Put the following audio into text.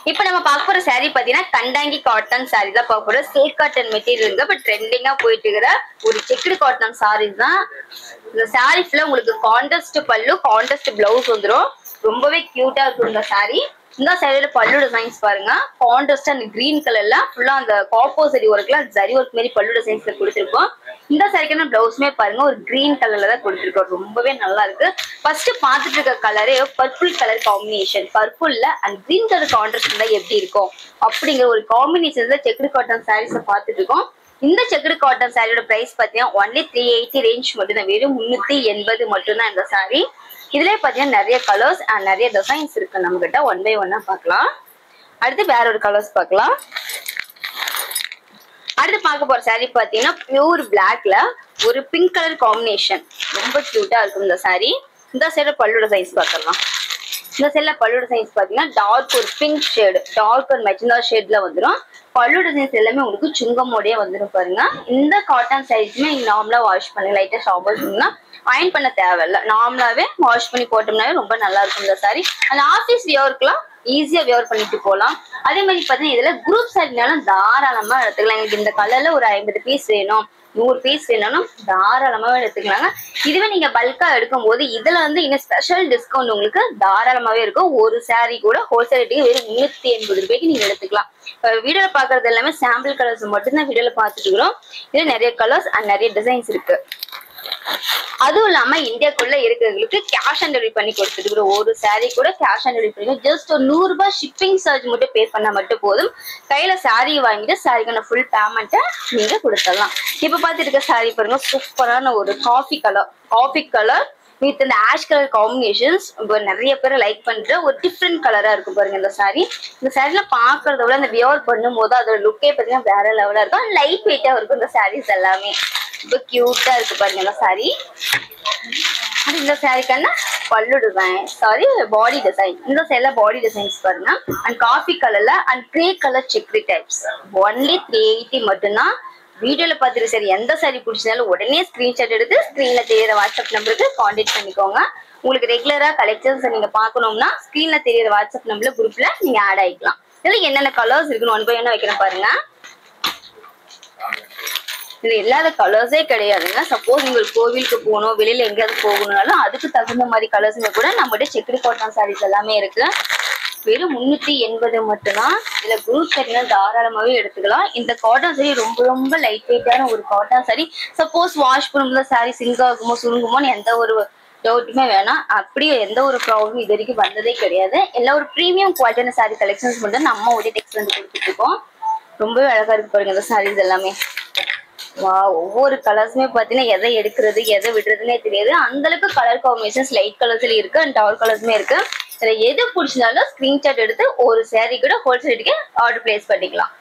இப்போ நம்ம பார்க்க போற saree பாத்தீங்கன்னா கண்டாங்கி காட்டன் saree தான் பார்க்க போறோம். சில்க் காட்டன் மெட்டீரியலுங்க. பட் ட்ரெண்டிங்கா போயிட்டு இருக்கிற ஒரு செக்குடு காட்டன் sarees தான். இந்த saree ஃபுல்லா உங்களுக்கு கான்ட்ராஸ்ட் பல்லு, கான்ட்ராஸ்ட் பிளவுஸ் வந்துரும். ரொம்பவே கியூட்டா இருக்கும் இந்த saree. இந்த சாரியோட பல்லு டிசைன்ஸ் பாருங்க. கான்ட்ராஸ்ட் அண்ட் கிரீன் கலர்ல ஃபுல்லா அந்த காப்பர் சரி ஒர்க்ல ஜரி ஒர்க் மாதிரி பல்லு டிசைன்ஸ்ல கொடுத்திருக்கோம். இந்த சாரிக்கான பிளவுஸ்மே பாருங்க ஒரு கிரீன் கலர்ல தான் கொடுத்திருக்கோம். ரொம்பவே நல்லா இருக்கு. ஃபர்ஸ்ட் பாத்துட்டு இருக்க கலரே பர்பிள் கலர் காம்பினேஷன். பர்பிள்ல அண்ட் கிரீன் கலர் கான்ட்ராஸ்ட் இருந்தா எப்படி இருக்கும் அப்படிங்கிற ஒரு காம்பினேஷன்ல செக்குடு காட்டன் சாரீஸ் பாத்துட்டு இருக்கோம். இந்த செக்குடு காட்டன் சாரியோட பிரைஸ் பாத்தீங்கன்னா ஒன்லி 380 ரேஞ்ச் மட்டும் தான். வெறும் 380 மட்டும் தான் இந்த சாரி. இதுலயே பாத்தீங்கன்னா நிறைய கலர்ஸ் அண்ட் நிறைய டிசைன்ஸ் இருக்கு நம்ம கிட்ட. ஒன் பை ஒன்னா பார்க்கலாம். அடுத்து வேற ஒரு கலர்ஸ் பார்க்கலாம். அடுத்து பார்க்க போற சாரி பாத்தீங்கன்னா பியூர் பிளாக்ல ஒரு பிங்க் கலர் காம்பினேஷன். ரொம்ப கியூட்டா இருக்கும் இந்த சாரி. இந்த சைடு பல்லு டிசைன்ஸ் பார்க்கலாம். இந்த சைட்ல பல்லு டிசைன்ஸ் பாத்தீங்கன்னா டார்க் ஒரு பிங்க் ஷேடு, டார்க் ஒரு மெஜந்தா ஷேட்ல வந்துடும். பல்லு டிசைன்ஸ் எல்லாமே உங்களுக்கு சுங்கமோடய வந்துடும் பாருங்க. இந்த காட்டன் சாரீஸ்மே நீங்க நார்மலா வாஷ் பண்ணுங்க. லைட்டா ஷாம்பு பண்ணீங்கன்னா அயன் பண்ண தேவையில்ல. நார்மலாவே வாஷ் பண்ணி போட்டோம்னாவே ரொம்ப நல்லா இருக்கும் இந்த சாரி. அந்த ஆஃபீஸ் வியர்க்குலாம் ஈஸியா வியர் பண்ணிட்டு போகலாம். அதே மாதிரி பாத்தீங்கன்னா இதுல குரூப் சாரினாலும் தாராளமா எடுத்துக்கலாம். எங்களுக்கு இந்த கலர்ல ஒரு 50 பீஸ் வேணும், 100 பீஸ் வேணும்னா தாராளமாவே எடுத்துக்கலாங்க. இதுவே நீங்க பல்கா எடுக்கும் போது இதுல வந்து இன்னும் ஸ்பெஷல் டிஸ்கவுண்ட் உங்களுக்கு தாராளமாவே இருக்கும். ஒரு சாரி கூட ஹோல்சேல் ரேட்டுக்கு வெறும் 380 ரூபாய்க்கு நீங்க எடுத்துக்கலாம். வீடியோல பாக்குறது எல்லாமே சாம்பிள் கலர்ஸ் மட்டும் தான் வீடியோல பாத்துட்டு இருக்கிறோம். இதுல நிறைய கலர்ஸ் அண்ட் நிறைய டிசைன்ஸ் இருக்கு. அதுவும் இல்லாம இந்தியாக்குள்ள இருக்கிறவங்களுக்கு கேஷ் ஆன் டெலிவரி பண்ணி கொடுத்துட்டு ஒரு சாரி கூட கேஷ் ஆன் டெலிவரி பண்ணி ஜஸ்ட் ஒரு 100 ரூபாய் ஷிப்பிங் சார்ஜ் மட்டும் பே பண்ணா மட்டும் போதும். கையில சாரி வாங்கிட்டு சாரிக்கான ஃபுல் பேமெண்ட்டை நீங்க கொடுத்துடலாம். இப்ப பாத்துட்டு இருக்க சாரி பாருங்க, சூப்பரான ஒரு காஃபி கலர் வித் இந்த ஆஷ் கலர் காம்பினேஷன்ஸ். நிறைய பேர் லைக் பண்ற ஒரு டிஃப்ரெண்ட் கலரா இருக்கும் பாருங்க இந்த சாரி. இந்த சாரில பாக்குறத விட அந்த வியர் பண்ணும் போது அதோட லுக்கே பாத்தீங்கன்னா வேற லெவலா இருக்கும். லைட் வெயிட்டா இருக்கும் இந்த சாரீஸ் எல்லாமே. ரொம்ப கியூட்டா இருக்கு பாருங்க இந்த சாரி. இந்த சாரிக்கான பல்லு டிசைன், சாரி பாடி டிசைன். இந்த சைட்ல பாடி டிசைன்ஸ் பாருங்க. அண்ட் காஃபி கலர்ல and grey colour செக்ரி types. Only 380 மட்டும்தான். வீடியோல பார்த்துட்டு சரி எந்த சாரி பிடிச்சாலும் உடனே ஸ்கிரீன்ஷாட் எடுத்து ஸ்கிரீன்ல தெரியுற வாட்ஸ்அப் நம்பருக்கு கான்டாக்ட் பண்ணிக்கோங்க. உங்களுக்கு ரெகுலரா கலெக்ஷன்ஸ் நீங்க பாக்கணும்னா ஸ்கிரீன்ல தெரியுற வாட்ஸ்அப் நம்பர்ல குரூப்ல நீங்க ஆட் ஆயிக்கலாம். இதுல என்னென்ன கலர்ஸ் இருக்குன்னு ஒன் பை ஒன்னா வைக்கிறேன் பாருங்க. இது இல்லாத கலர்ஸே கிடையாதுங்க. சப்போஸ் நீங்க ஒரு கோவிலுக்கு போகணும், வெளியில எங்கேயாவது போகணும்னாலும் அதுக்கு தகுந்த மாதிரி கலர்ஸுங்க கூட நம்மகிட்ட செக்குடு காட்டன் சாரீஸ் எல்லாமே இருக்கு. வெறும் 380 மட்டும்தான். இதுல குரூப் சாரினா தாராளமாவே எடுத்துக்கலாம். இந்த காட்டன் சாரி ரொம்ப ரொம்ப லைட் வெயிட்டான ஒரு காட்டன் சாரி. சப்போஸ் வாஷ் பண்ணும்போது சாரி சிங்க் ஆகுமோ சுருங்குமோன்னு எந்த ஒரு டவுட்டுமே வேணாம். அப்படியே எந்த ஒரு ப்ராப்ளமும் இது வரைக்கும் வந்ததே கிடையாது. எல்லா ஒரு ப்ரீமியம் குவாலிட்டியான சாரி கலெக்ஷன்ஸ் மட்டும் நம்ம உடைய டெக்ஸ்ட் வந்து கொடுத்துட்டு இருக்கோம். ரொம்பவே அழகா இருக்கு பாருங்க இந்த சாரீஸ் எல்லாமே. ஒவ்வொரு கலர்ஸுமே பாத்தீங்கன்னா எதை எடுக்கிறது எதை விடுறதுன்னே தெரியாது. அந்த அளவுக்கு கலர் காம்பினேஷன்ஸ் லைட் கலர்ஸ்ல இருக்கு அண்ட் டார்க் கலர்ஸுமே இருக்கு. இதுல எது பிடிச்சிருந்தாலும் ஸ்கிரீன்ஷாட் எடுத்து ஒரு சாரி கூட ஹோல்சேல் ரேட்டுக்கு ஆர்டர் பிளேஸ் பண்ணிக்கலாம்.